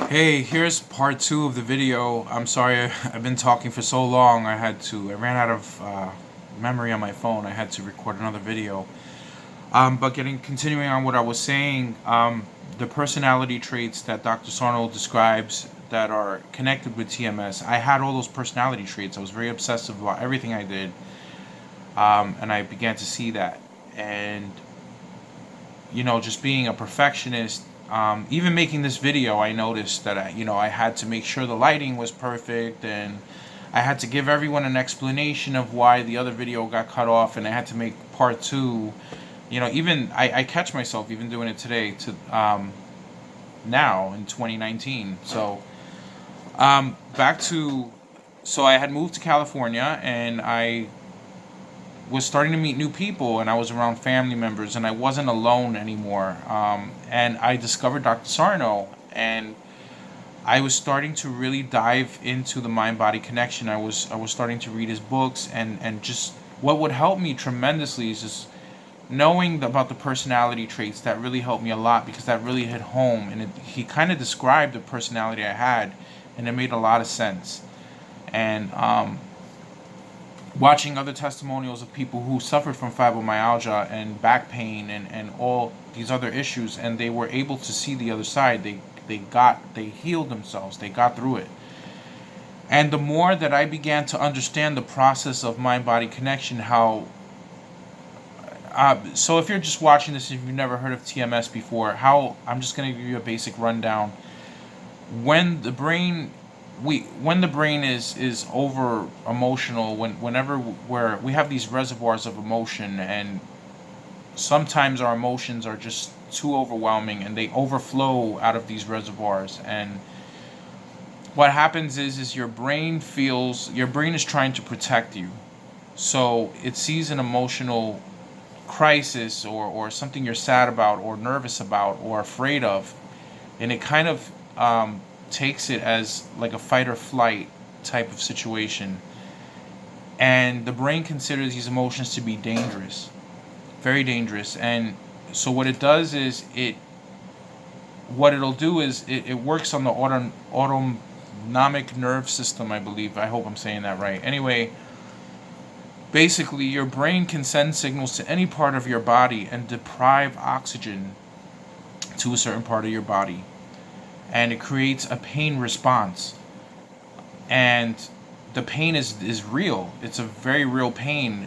Hey, here's part two of the video. I'm sorry, I've been talking for so long. I ran out of memory on my phone. I had to record another video. But continuing on what I was saying, the personality traits that Dr. Sarno describes that are connected with TMS, I had all those personality traits. I was very obsessive about everything I did, and I began to see that. And just being a perfectionist, even making this video, I noticed that I had to make sure the lighting was perfect, and I had to give everyone an explanation of why the other video got cut off, and I had to make part two. Even I catch myself even doing it today to now in 2019. So back to so I had moved to California, and I was starting to meet new people, and I was around family members, and I wasn't alone anymore. And I discovered Dr. Sarno, and I was starting to really dive into the mind-body connection. I was starting to read his books, and just what would help me tremendously is just knowing about the personality traits. That really helped me a lot, because that really hit home, and he kind of described the personality I had, and it made a lot of sense. And watching other testimonials of people who suffered from fibromyalgia and back pain and all these other issues, and they were able to see the other side. They healed themselves, they got through it. And the more that I began to understand the process of mind-body connection, how so if you're just watching this, if you've never heard of TMS before, how I'm just going to give you a basic rundown. When the brain when the brain is over emotional, whenever we have these reservoirs of emotion, and sometimes our emotions are just too overwhelming, and they overflow out of these reservoirs. And what happens is your brain is trying to protect you, so it sees an emotional crisis, or something you're sad about, or nervous about, or afraid of, and it kind of takes it as like a fight or flight type of situation. And the brain considers these emotions to be dangerous, very dangerous. And so what it does is it works on the autonomic nerve system, I believe. I hope I'm saying that right. Anyway, basically your brain can send signals to any part of your body and deprive oxygen to a certain part of your body, and it creates a pain response. And the pain is real. It's a very real pain.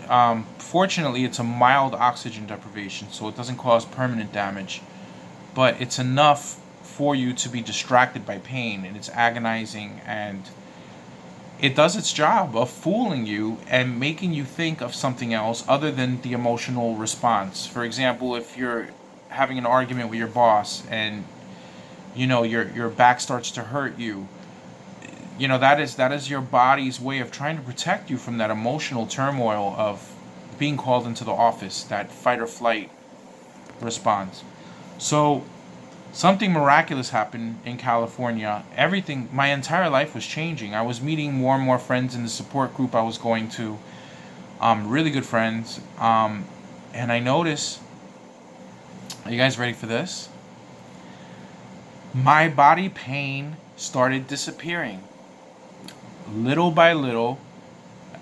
Fortunately, it's a mild oxygen deprivation, so it doesn't cause permanent damage, but it's enough for you to be distracted by pain, and it's agonizing, and it does its job of fooling you and making you think of something else other than the emotional response. For example, if you're having an argument with your boss, and your back starts to hurt you, that is your body's way of trying to protect you from that emotional turmoil of being called into the office, that fight or flight response. So something miraculous happened in California. My entire life was changing. I was meeting more and more friends in the support group I was going to, really good friends. And I noticed, are you guys ready for this? My body pain started disappearing little by little,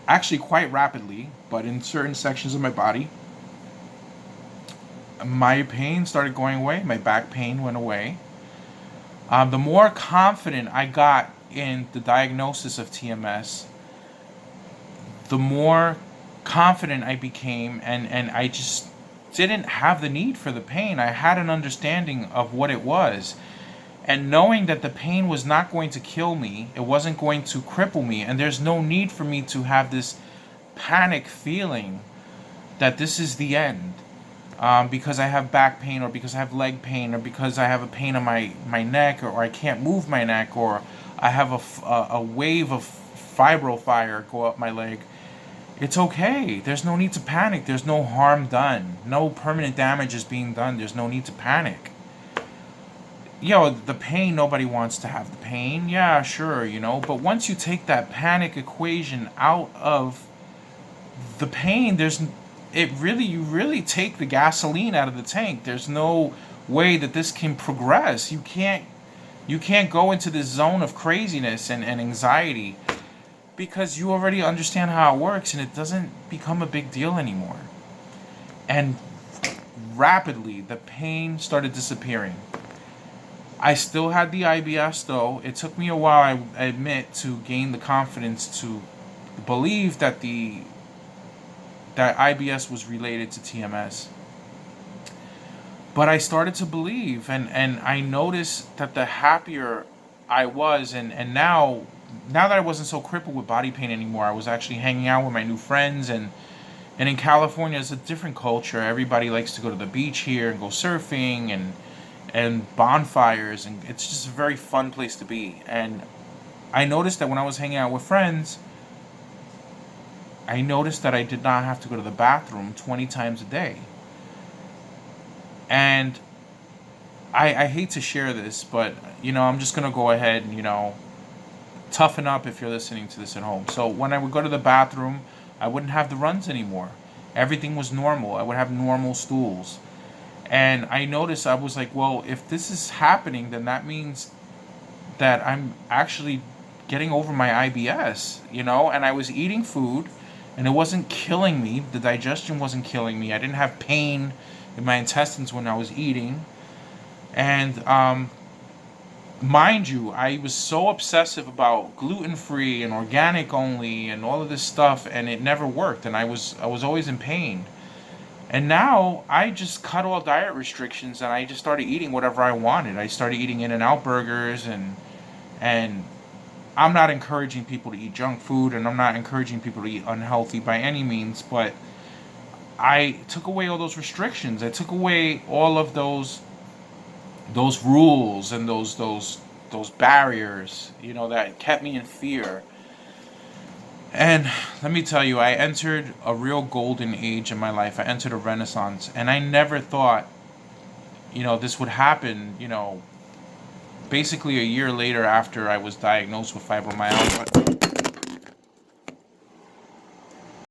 actually quite rapidly, but in certain sections of my body. My pain started going away. My back pain went away. The more confident I got in the diagnosis of TMS, the more confident I became, and I just didn't have the need for the pain. I had an understanding of what it was. And knowing that the pain was not going to kill me, it wasn't going to cripple me, and there's no need for me to have this panic feeling that this is the end, because I have back pain, or because I have leg pain, or because I have a pain on my neck, or I can't move my neck, or I have a wave of fibro fire go up my leg. It's okay. There's no need to panic. There's no harm done. No permanent damage is being done. There's no need to panic. The pain, nobody wants to have the pain. Yeah, sure, but once you take that panic equation out of the pain, you really take the gasoline out of the tank. There's no way that this can progress. You can't You can't go into this zone of craziness and anxiety because you already understand how it works and it doesn't become a big deal anymore. And rapidly, the pain started disappearing. I still had the IBS though. It took me a while, I admit, to gain the confidence to believe that that IBS was related to TMS. But I started to believe, and I noticed that the happier I was, and now that I wasn't so crippled with body pain anymore, I was actually hanging out with my new friends, and in California it's a different culture. Everybody likes to go to the beach here and go surfing and bonfires, and it's just a very fun place to be. And I noticed that when I was hanging out with friends, I noticed that I did not have to go to the bathroom 20 times a day. And I hate to share this, but, I'm just going to go ahead and, toughen up if you're listening to this at home. So when I would go to the bathroom, I wouldn't have the runs anymore. Everything was normal. I would have normal stools. And I noticed, I was like, well, if this is happening, then that means that I'm actually getting over my IBS, and I was eating food and it wasn't killing me. The digestion wasn't killing me. I didn't have pain in my intestines when I was eating. And mind you, I was so obsessive about gluten-free and organic only and all of this stuff, and it never worked, and I was always in pain. And now I just cut all diet restrictions and I just started eating whatever I wanted. I started eating In-N-Out burgers, and I'm not encouraging people to eat junk food, and I'm not encouraging people to eat unhealthy by any means, but I took away all those restrictions. I took away all of those rules and those barriers, that kept me in fear. And let me tell you, I entered a real golden age in my life. I entered a renaissance, and I never thought, this would happen, basically a year later after I was diagnosed with fibromyalgia.